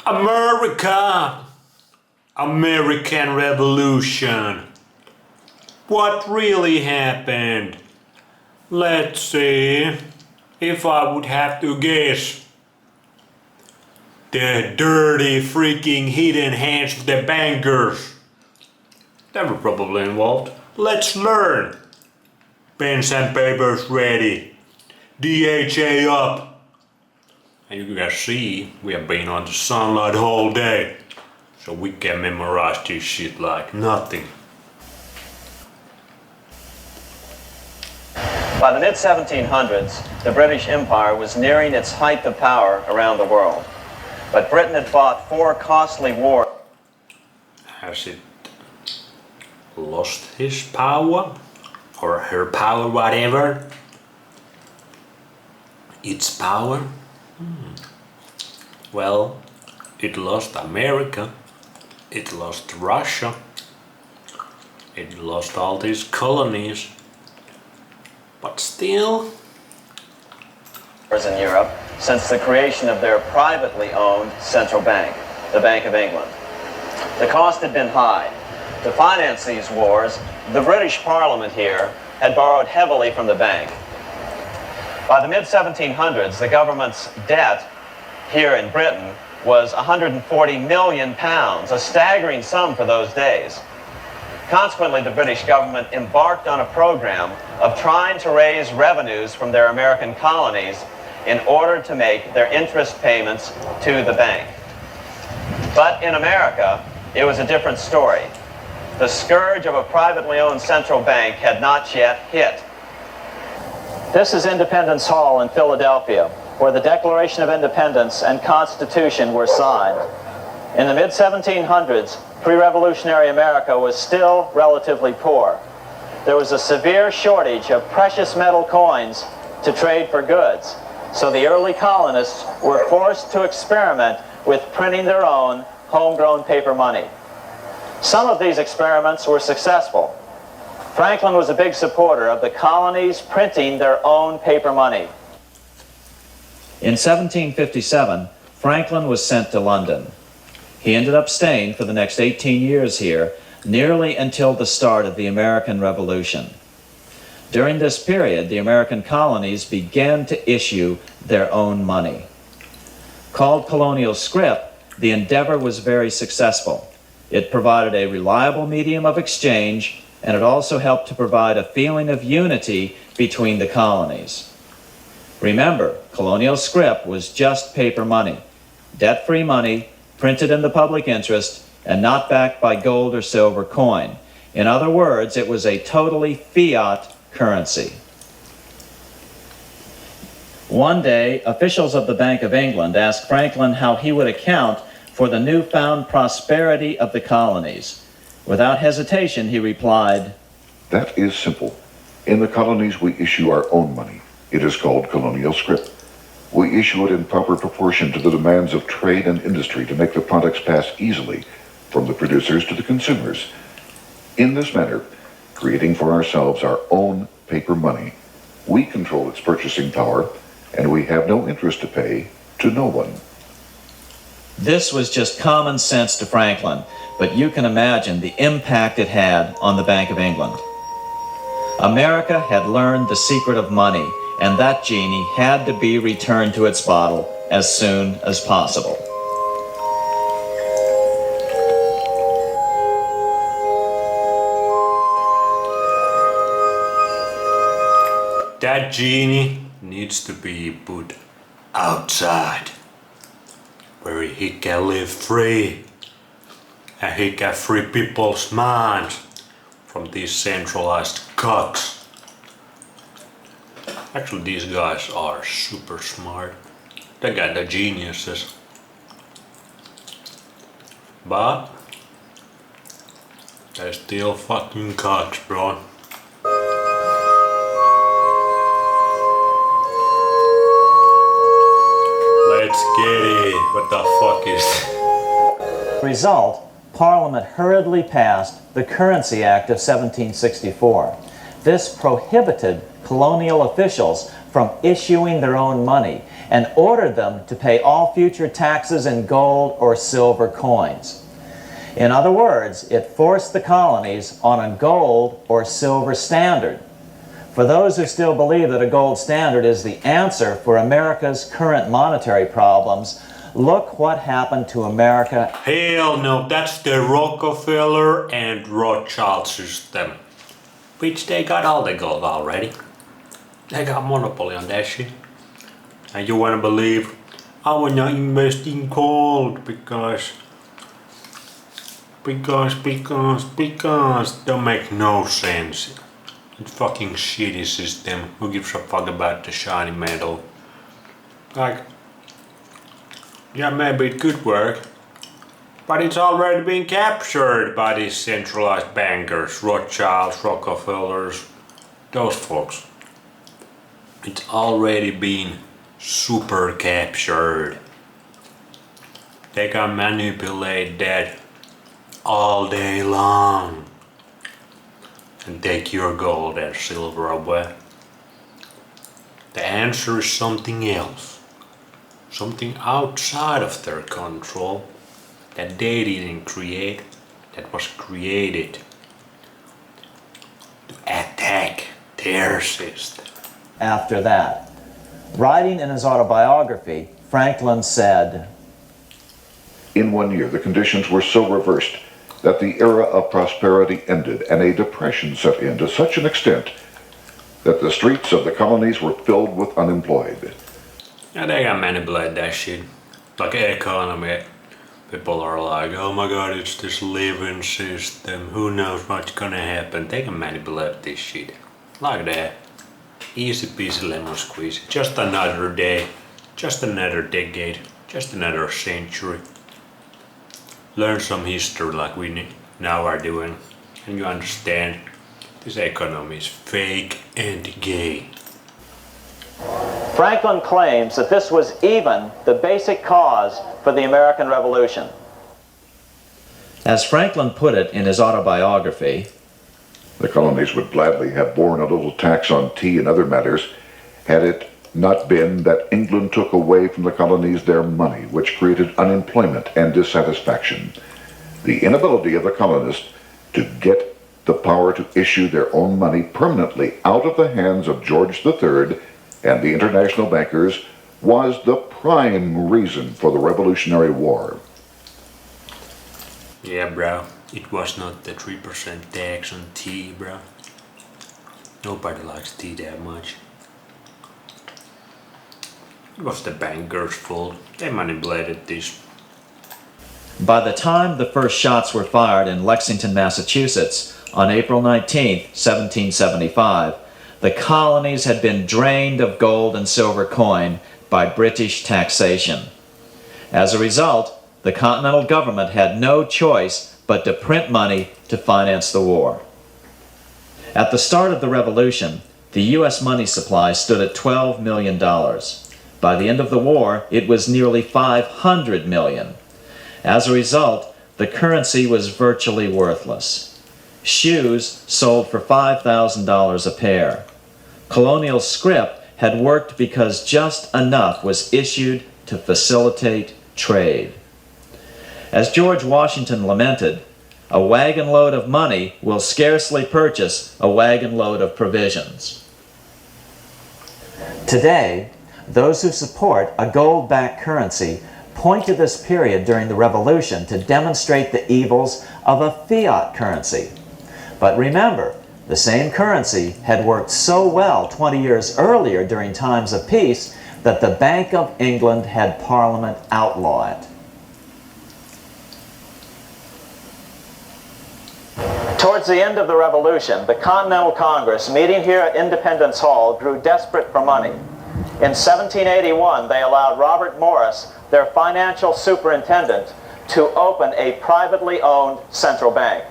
America! American Revolution. What really happened? Let's see. If I would have to guess. The dirty freaking hidden hands of the bankers. They were probably involved. Let's learn. Pens and papers ready. DHA up. And you can see we have been on the sunlight all day. So we can memorize this shit like nothing. By the mid-1700s, the British Empire was nearing its height of power around the world. But Britain had fought 4 costly wars. Has it lost his power? Or her power, whatever? Its power? Well, it lost America. It lost Russia. It lost all these colonies. But still, in Europe since the creation of their privately owned central bank, the Bank of England. The cost had been high. To finance these wars, the British Parliament here had borrowed heavily from the bank. By the mid-1700s, the government's debt here in Britain was £140 million, a staggering sum for those days. Consequently, the British government embarked on a program of trying to raise revenues from their American colonies in order to make their interest payments to the bank. But in America, it was a different story. The scourge of a privately owned central bank had not yet hit. This is Independence Hall in Philadelphia, where the Declaration of Independence and Constitution were signed. In the mid-1700s, pre-revolutionary America was still relatively poor. There was a severe shortage of precious metal coins to trade for goods, so the early colonists were forced to experiment with printing their own homegrown paper money. Some of these experiments were successful. Franklin was a big supporter of the colonies printing their own paper money. In 1757, Franklin was sent to London. He ended up staying for the next 18 years here, nearly until the start of the American Revolution. During this period, the American colonies began to issue their own money. Called colonial scrip, the endeavor was very successful. It provided a reliable medium of exchange, and it also helped to provide a feeling of unity between the colonies. Remember, colonial scrip was just paper money, debt-free money, printed in the public interest, and not backed by gold or silver coin. In other words, it was a totally fiat currency. One day, officials of the Bank of England asked Franklin how he would account for the newfound prosperity of the colonies. Without hesitation, he replied, "That is simple. In the colonies, we issue our own money. It is called colonial scrip. We issue it in proper proportion to the demands of trade and industry to make the products pass easily from the producers to the consumers. In this manner, creating for ourselves our own paper money, we control its purchasing power, and we have no interest to pay to no one." This was just common sense to Franklin, but you can imagine the impact it had on the Bank of England. America had learned the secret of money, and that genie had to be returned to its bottle as soon as possible. That genie needs to be put outside, where he can live free, and he can free people's minds from these centralized cocks. Actually, these guys are super smart. They got the geniuses. But they're still fucking cocks, bro. Let's get it. What the fuck is that? Result, Parliament hurriedly passed the Currency Act of 1764. This prohibited colonial officials from issuing their own money and ordered them to pay all future taxes in gold or silver coins. In other words, it forced the colonies on a gold or silver standard. For those who still believe that a gold standard is the answer for America's current monetary problems, look what happened to America. Hell no, that's the Rockefeller and Rothschild system. Which they got all the gold already. They got monopoly on that shit. And you wanna believe I wanna invest in gold because don't make no sense. It's fucking shitty system. Who gives a fuck about the shiny metal? Like, yeah, maybe it could work, but it's already been captured by these centralized bankers, Rothschilds, Rockefellers, those folks. It's already been super captured. They can manipulate that all day long and take your gold and silver away. The answer is something else. Something outside of their control that they didn't create, that was created to attack their system. After that, writing in his autobiography, Franklin said, In 1 year, the conditions were so reversed that the era of prosperity ended and a depression set in to such an extent that the streets of the colonies were filled with unemployed. Yeah, they can manipulate that shit. Like economy. People are like, oh my god, it's this living system. Who knows what's gonna happen? They can manipulate this shit. Like that. Easy peasy lemon squeeze. Just another day. Just another decade. Just another century. Learn some history like we now are doing. And you understand this economy is fake and gay. Franklin claims that this was even the basic cause for the American Revolution. As Franklin put it in his autobiography, The colonies would gladly have borne a little tax on tea and other matters had it not been that England took away from the colonies their money, which created unemployment and dissatisfaction. The inability of the colonists to get the power to issue their own money permanently out of the hands of George III and the international bankers was the prime reason for the Revolutionary War. Yeah, bro. It was not the 3% tax on tea, bro. Nobody likes tea that much. It was the bankers' fault. They manipulated this. by the time the first shots were fired in Lexington, Massachusetts on April 19, 1775, the colonies had been drained of gold and silver coin by British taxation. As a result, the Continental government had no choice but to print money to finance the war. At the start of the Revolution, the U.S. money supply stood at $12 million. By the end of the war, it was nearly $500 million. As a result, the currency was virtually worthless. Shoes sold for $5,000 a pair. Colonial scrip had worked because just enough was issued to facilitate trade. As George Washington lamented, a wagon load of money will scarcely purchase a wagon load of provisions. Today, those who support a gold-backed currency point to this period during the Revolution to demonstrate the evils of a fiat currency. But remember, the same currency had worked so well 20 years earlier during times of peace that the Bank of England had Parliament outlaw it. Towards the end of the Revolution, the Continental Congress, meeting here at Independence Hall, grew desperate for money. In 1781, they allowed Robert Morris, their financial superintendent, to open a privately owned central bank.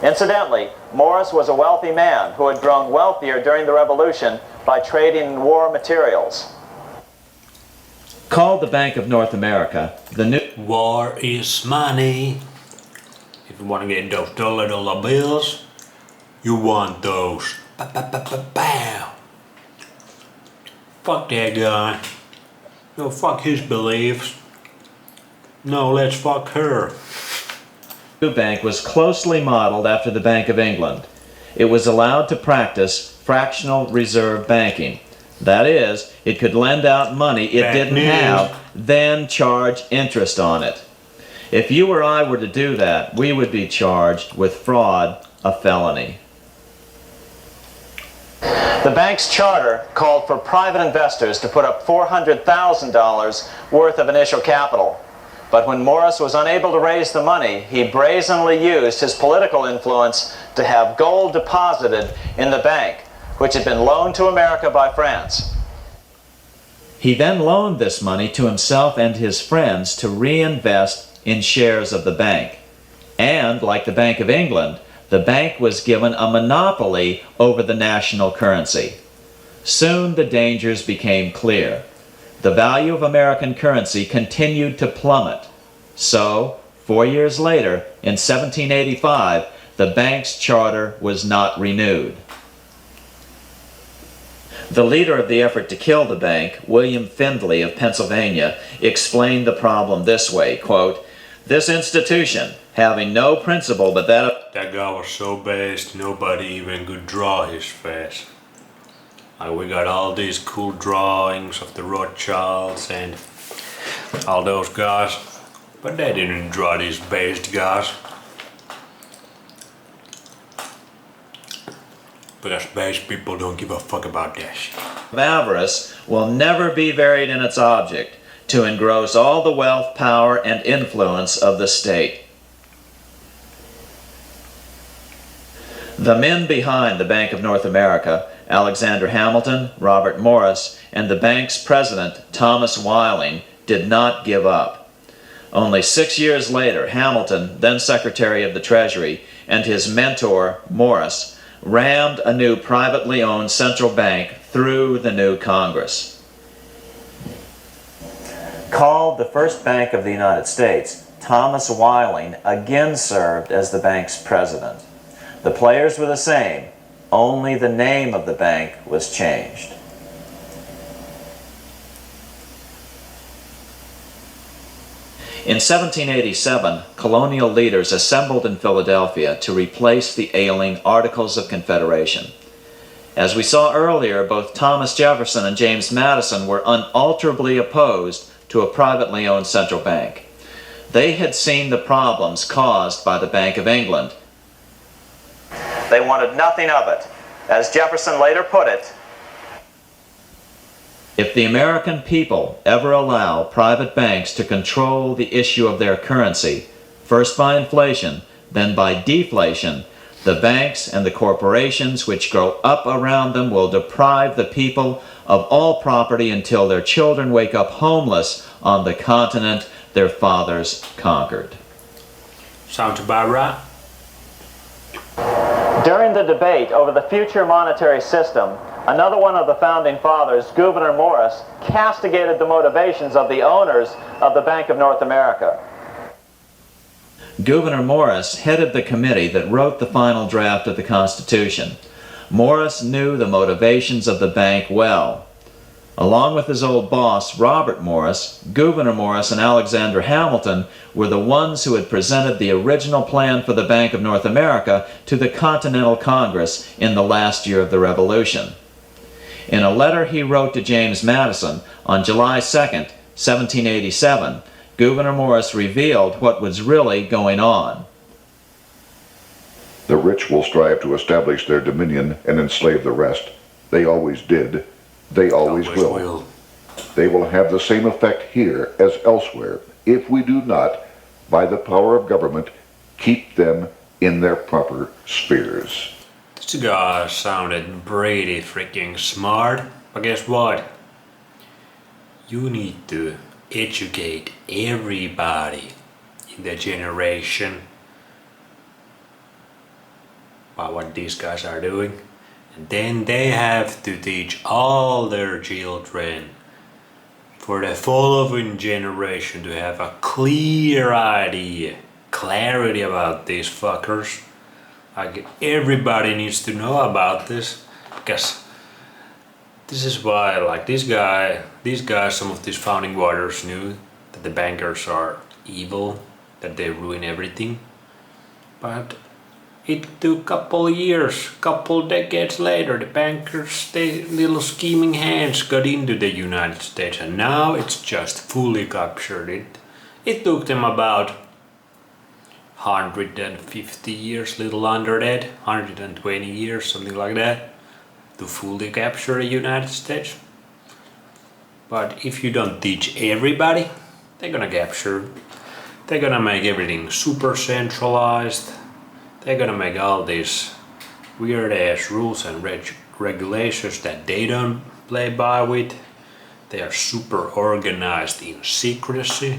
Incidentally, Morris was a wealthy man who had grown wealthier during the Revolution by trading in war materials. Called the Bank of North America, the new War is money. If you want to get those dollar bills, you want those. Pow. Fuck that guy. No, fuck his beliefs. No, let's fuck her. The bank was closely modeled after the Bank of England. It was allowed to practice fractional reserve banking. That is, it could lend out money it didn't have, then charge interest on it. If you or I were to do that, we would be charged with fraud, a felony. The bank's charter called for private investors to put up $400,000 worth of initial capital. But when Morris was unable to raise the money, he brazenly used his political influence to have gold deposited in the bank, which had been loaned to America by France. He then loaned this money to himself and his friends to reinvest in shares of the bank. And, like the Bank of England, the bank was given a monopoly over the national currency. Soon the dangers became clear. The value of American currency continued to plummet. So, 4 years later, in 1785, the bank's charter was not renewed. The leader of the effort to kill the bank, William Findley of Pennsylvania, explained the problem this way, quote, "This institution, having no principle but that of..." That guy was so based, nobody even could draw his face. Like, we got all these cool drawings of the Rothschilds and all those guys, but they didn't draw these based guys. Because base people don't give a fuck about that shit. Avarice will never be varied in its object, to engross all the wealth, power, and influence of the state. The men behind the Bank of North America, Alexander Hamilton, Robert Morris, and the bank's president, Thomas Whiling, did not give up. Only 6 years later, Hamilton, then Secretary of the Treasury, and his mentor, Morris, rammed a new privately owned central bank through the new Congress. Called the first Bank of the United States, Thomas Whiling again served as the bank's president. The players were the same, only the name of the bank was changed. In 1787, colonial leaders assembled in Philadelphia to replace the ailing Articles of Confederation. As we saw earlier, both Thomas Jefferson and James Madison were unalterably opposed to a privately owned central bank. They had seen the problems caused by the Bank of England. They wanted nothing of it. As Jefferson later put it, "If the American people ever allow private banks to control the issue of their currency, first by inflation, then by deflation, the banks and the corporations which grow up around them will deprive the people of all property until their children wake up homeless on the continent their fathers conquered." Sounds about right. During the debate over the future monetary system, another one of the founding fathers, Gouverneur Morris, castigated the motivations of the owners of the Bank of North America. Gouverneur Morris headed the committee that wrote the final draft of the Constitution. Morris knew the motivations of the bank well. Along with his old boss, Robert Morris, Gouverneur Morris and Alexander Hamilton were the ones who had presented the original plan for the Bank of North America to the Continental Congress in the last year of the Revolution. In a letter he wrote to James Madison on July 2nd, 1787, Gouverneur Morris revealed what was really going on. The rich will strive to establish their dominion and enslave the rest. They always did. They always will. They will have the same effect here as elsewhere if we do not, by the power of government, keep them in their proper spheres. This guy sounded pretty freaking smart, but guess what? You need to educate everybody in the generation about what these guys are doing. And then they have to teach all their children for the following generation to have a clear idea, clarity about these fuckers. Like, everybody needs to know about this, because This is why, like these guys, some of these founding fathers knew that the bankers are evil, that they ruin everything. But it took couple years, couple decades later, the bankers, they little scheming hands got into the United States, and now it's just fully captured. It took them about 150 years, little under that, 120 years, something like that, to fully capture the United States. But if you don't teach everybody, they're gonna capture. They're gonna make everything super centralized. They're gonna make all these weird ass rules and regulations that they don't play by with. They are super organized in secrecy,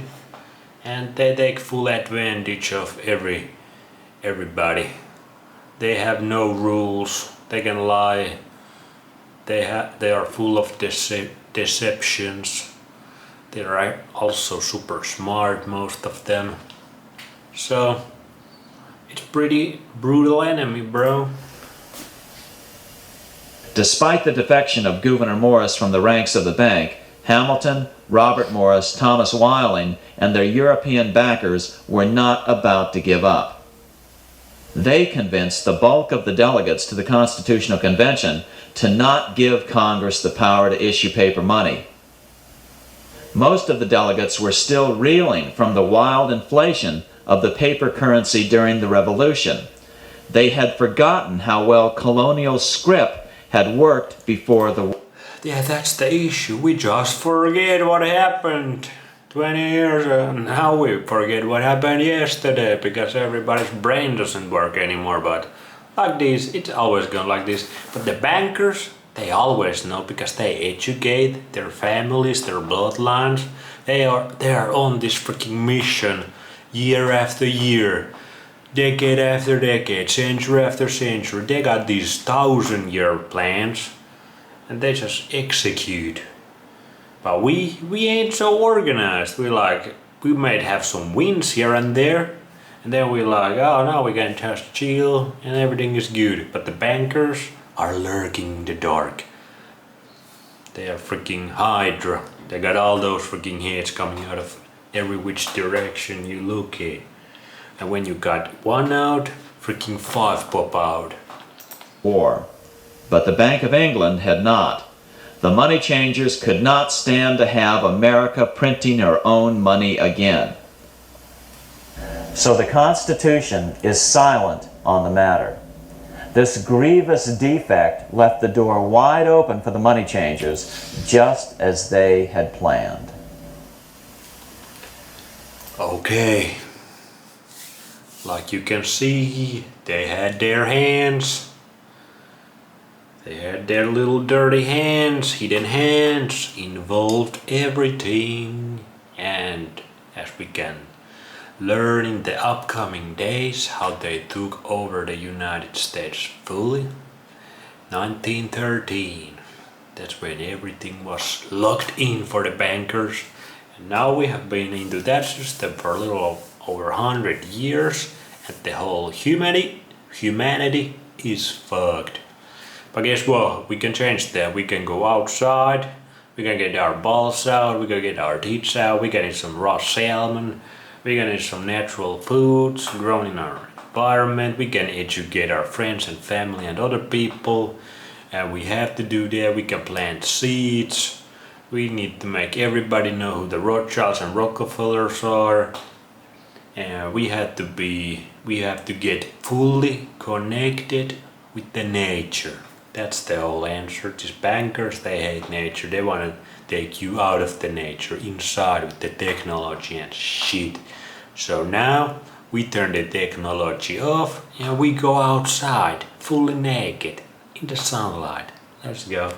and they take full advantage of everybody. They have no rules. They can lie. They are full of deceptions. They are also super smart, most of them. So it's pretty brutal enemy, bro. Despite the defection of Gouverneur Morris from the ranks of the bank, Hamilton, Robert Morris, Thomas Whiling, and their European backers were not about to give up. They convinced the bulk of the delegates to the Constitutional Convention to not give Congress the power to issue paper money. Most of the delegates were still reeling from the wild inflation of the paper currency during the Revolution. They had forgotten how well colonial scrip had worked before the war. Yeah, that's the issue. We just forget what happened 20 years ago. Now we forget what happened yesterday because everybody's brain doesn't work anymore. But like this, it's always gone like this. But the bankers, they always know because they educate their families, their bloodlines. They are on this freaking mission year after year, decade after decade, century after century. They got these 1,000-year plans and they just execute. But we ain't so organized. We might have some wins here and there, and then we like, oh, now we can just chill and everything is good. But the bankers are lurking in the dark. They are freaking Hydra. They got all those freaking heads coming out of every which direction you look at. And when you got one out, freaking 5 pop out. War. But the Bank of England had not. The money changers could not stand to have America printing her own money again. So the Constitution is silent on the matter. This grievous defect left the door wide open for the money changers, just as they had planned. Okay. Like you can see, they had their hands. They had their little dirty hands, hidden hands, involved everything. And as we can learn in the upcoming days how they took over the United States fully. 1913, that's when everything was locked in for the bankers. And now we have been into that system for a little over 100 years, and the whole humanity is fucked. But guess what? We can change that. We can go outside, we can get our balls out, we can get our teeth out, we can eat some raw salmon, we can eat some natural foods grown in our environment, we can educate our friends and family and other people. And we have to do that. We can plant seeds. We need to make everybody know who the Rothschilds and Rockefellers are. And we have to get fully connected with the nature. That's the whole answer. These bankers, they hate nature. They want to take you out of the nature, inside with the technology and shit. So now we turn the technology off and we go outside, fully naked, in the sunlight. Let's go.